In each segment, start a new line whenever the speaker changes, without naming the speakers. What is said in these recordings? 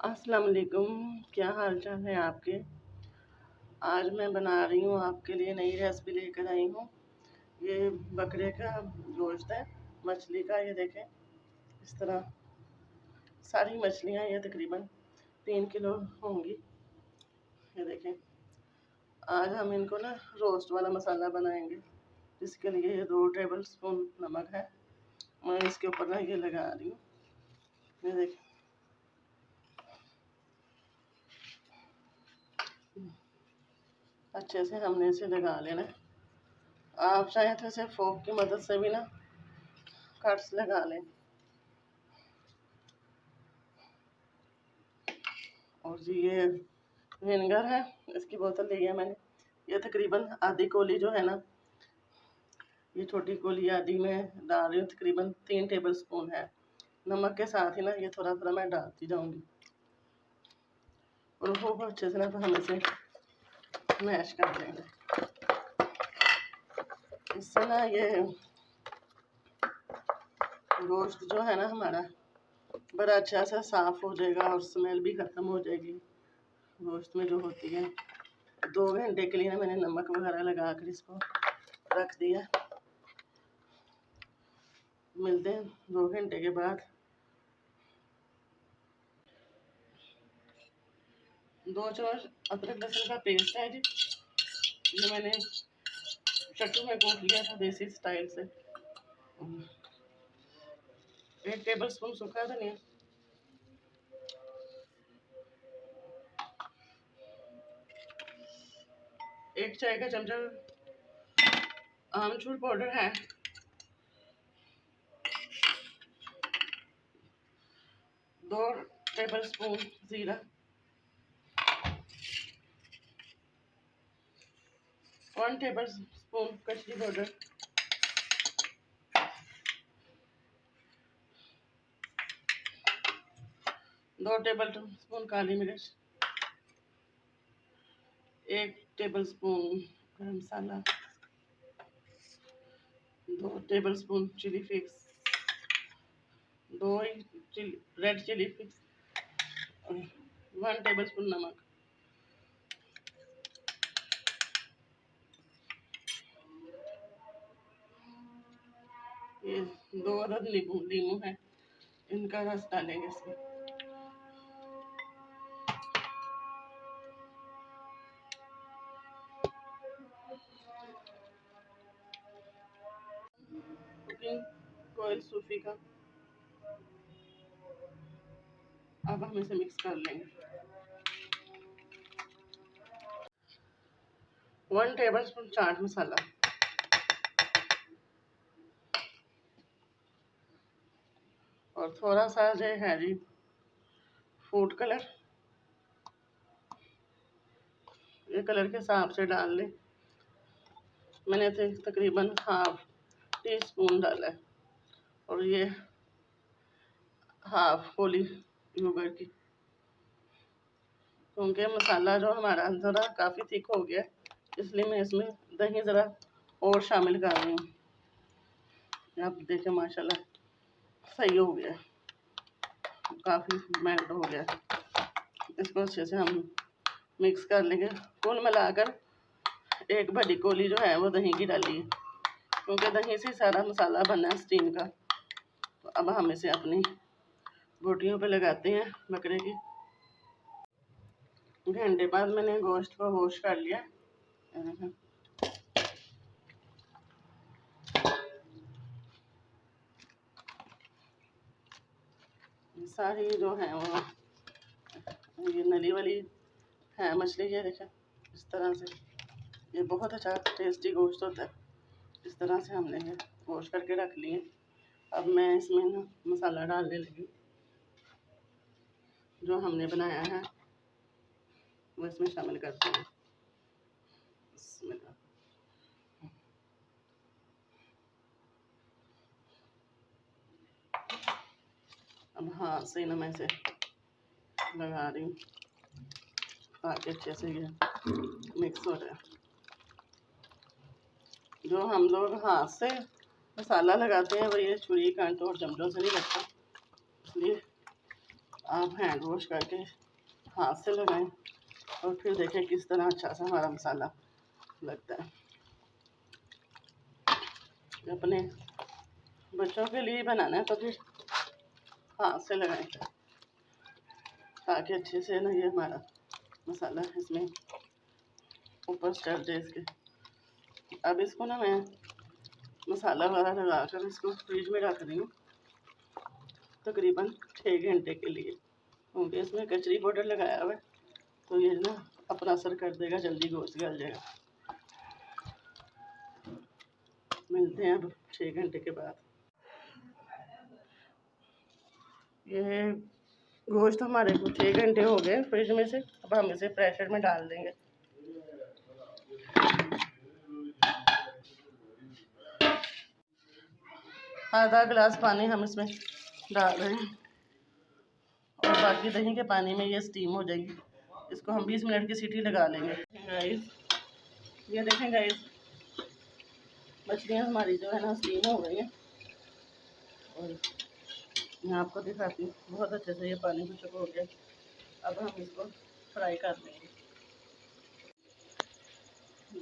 अस्सलाम वालेकुम। क्या हाल चाल है आपके। आज मैं बना रही हूँ आपके लिए नई रेसिपी लेकर आई हूँ। ये बकरे का गोश्त है, मछली का। ये देखें, इस तरह सारी मछलियाँ ये तकरीबन 3 किलो होंगी। ये देखें, आज हम इनको ना रोस्ट वाला मसाला बनाएंगे, जिसके लिए ये 2 टेबल स्पून नमक है। मैं इसके ऊपर ना ये लगा रही हूँ। ये देखें, अच्छे से हमने इसे लगा लेना। आप चाहें तो इसे फोक की मदद से भी ना कट्स लगा लें। और जी ये विनेगर है, इसकी बोतल ली है मैंने। ये तकरीबन आधी कोली जो है ना, ये छोटी कोली आधी में डाल रही हूँ। तकरीबन 3 टेबल स्पून है। नमक के साथ ही ना ये थोड़ा थोड़ा मैं डालती जाऊंगी। और वो अच्छे से ना तो हम इसे मैश कर देंगे। इससे ना ये गोश्त जो है ना हमारा बड़ा अच्छा सा साफ हो जाएगा और स्मेल भी ख़त्म हो जाएगी गोश्त में जो होती है। 2 घंटे के लिए ना मैंने नमक वगैरह लगा कर इसको रख दिया। मिलते हैं 2 घंटे के बाद। 2 चम्मच अदरक लहसुन का पेस्ट है जी। ये मैंने चट्टू में कूट लिया था देसी स्टाइल से। 1 टेबल स्पून सूखा धनिया, 1 चाय का चमचा आमचूर पाउडर है, 2 टेबल स्पून जीरा, 1 tablespoon Kashmiri powder, 2 tablespoon काली मिर्च, 1 tablespoon garam masala, 2 tablespoon chilli flakes, 2 red chilli flakes, 1 tablespoon नमक। ये 2 अदद नींबू है, इनका रस डालेंगे इसमें। कुकिंग ऑयल सूफी का। अब हम इसे मिक्स कर लेंगे। 1 टेबल स्पून चाट मसाला, और थोड़ा सा जो है जी फूड कलर। ये कलर के हिसाब से डाल लें। मैंने तकरीबन हाफ टी स्पून डाला है। और ये हाफ कोली योगर्ट की, क्योंकि मसाला जो हमारा ज़रा काफ़ी थिक हो गया, इसलिए मैं इसमें दही ज़रा और शामिल कर रही हूँ। आप देखें माशाल्लाह सही हो गया, काफ़ी मेल्ट हो गया। इसको अच्छे से हम मिक्स कर लेंगे। कुल मिलाकर 1 बड़ी कोली जो है वो दही की डाली है, क्योंकि दही से सारा मसाला बना है स्टीम का। तो अब हम इसे अपनी बोटियों पे लगाते हैं बकरे की। घंटे बाद मैंने गोश्त को वॉश कर लिया। सारी जो है वो ये नली वाली है मछली। ये देखें, इस तरह से ये बहुत अच्छा टेस्टी गोश्त होता है। इस तरह से हमने ये वॉश करके रख लिए। अब मैं इसमें ना मसाला डालने लगी जो हमने बनाया है, वो इसमें शामिल करते हैं। अब हाथ से ना मैं इसे लगा रही हूँ ताकि अच्छे से ये मिक्स हो जाए। जो हम लोग हाथ से मसाला लगाते हैं वो ये छुरी कांटों और चमचों से नहीं लगता, इसलिए आप हैंड वॉश करके हाथ से लगाएं और फिर देखें किस तरह अच्छा सा हमारा मसाला लगता है। अपने बच्चों के लिए बनाना है तो फिर हाथ से लगाएं ताकि अच्छे से ना ये हमारा मसाला इसमें ऊपर चढ़ जाए इसके। अब इसको ना मैं मसाला वगैरह लगा कर इसको फ्रिज में रख रही हूँ तकरीबन 6 घंटे के लिए, क्योंकि इसमें कचरी पाउडर लगाया हुआ है तो ये ना अपना असर कर देगा, जल्दी गोश्त गल जाएगा। मिलते हैं अब 6 घंटे के बाद। ये गोश्त हमारे को 6 घंटे हो गए फ्रिज में से। अब हम इसे प्रेशर में डाल देंगे। आधा गिलास पानी हम इसमें डाल रहे हैं और बाकी दही के पानी में ये स्टीम हो जाएगी। इसको हम 20 मिनट की सीटी लगा लेंगे। गाइस ये देखें गाइस, मछलियाँ हमारी जो है ना स्टीम हो गई हैं और मैं आपको दिखाती हूँ बहुत अच्छे से ये पानी को चुक हो गया। अब हम इसको फ्राई कर लेंगे।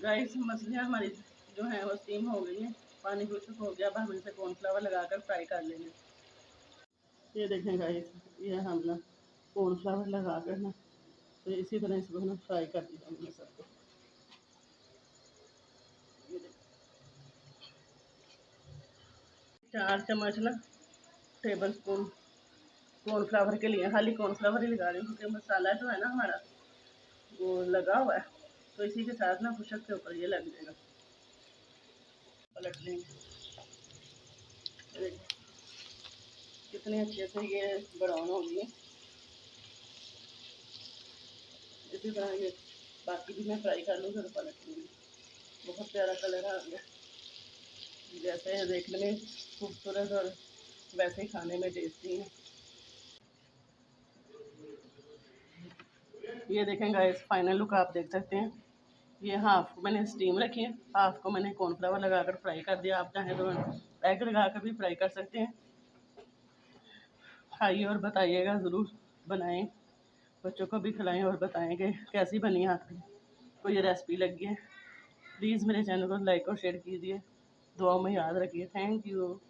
गाइस मछलियाँ हमारी जो है वो स्टीम हो गई हैं, पानी को चुक हो गया। अब हम इसे कॉर्नफ्लावर लगाकर फ्राई कर लेंगे। ये देखें गाइस, ये हम ना कॉर्नफ्लावर लगा कर ना तो इसी तरह इसको ना फ्राई कर दिया हमने सबको। 4 चम्मच ना टेबल स्पून कॉर्नफ्लावर के लिए खाली कॉर्नफ्लावर ही लगा रही हूँ, क्योंकि मसाला जो है ना हमारा वो लगा हुआ है तो इसी के साथ ना खुशक के ऊपर ये लग जाएगा। पलट लेंगे। कितने अच्छे से ये ब्राउन हो गई। इसी तरह ये बाकी भी मैं फ्राई कर लूँगी और पलट लूँगी। बहुत प्यारा कलर आ गया, जैसे देखने में खूबसूरत और वैसे ही खाने में टेस्टी है। ये देखें गाइस, फाइनल लुक आप देख सकते हैं। ये हाफ मैंने स्टीम रखी है, हाफ को मैंने कॉर्नफ्लावर लगाकर फ्राई कर दिया। आप चाहें तो एग लगाकर भी फ्राई कर सकते हैं। खाइए और बताइएगा ज़रूर, बनाएं, बच्चों को भी खिलाएं और बताएं कि कैसी बनी आपको ये रेसिपी लगी है। प्लीज़ मेरे चैनल को लाइक और शेयर कीजिए। दुआ में याद रखिए। Thank you.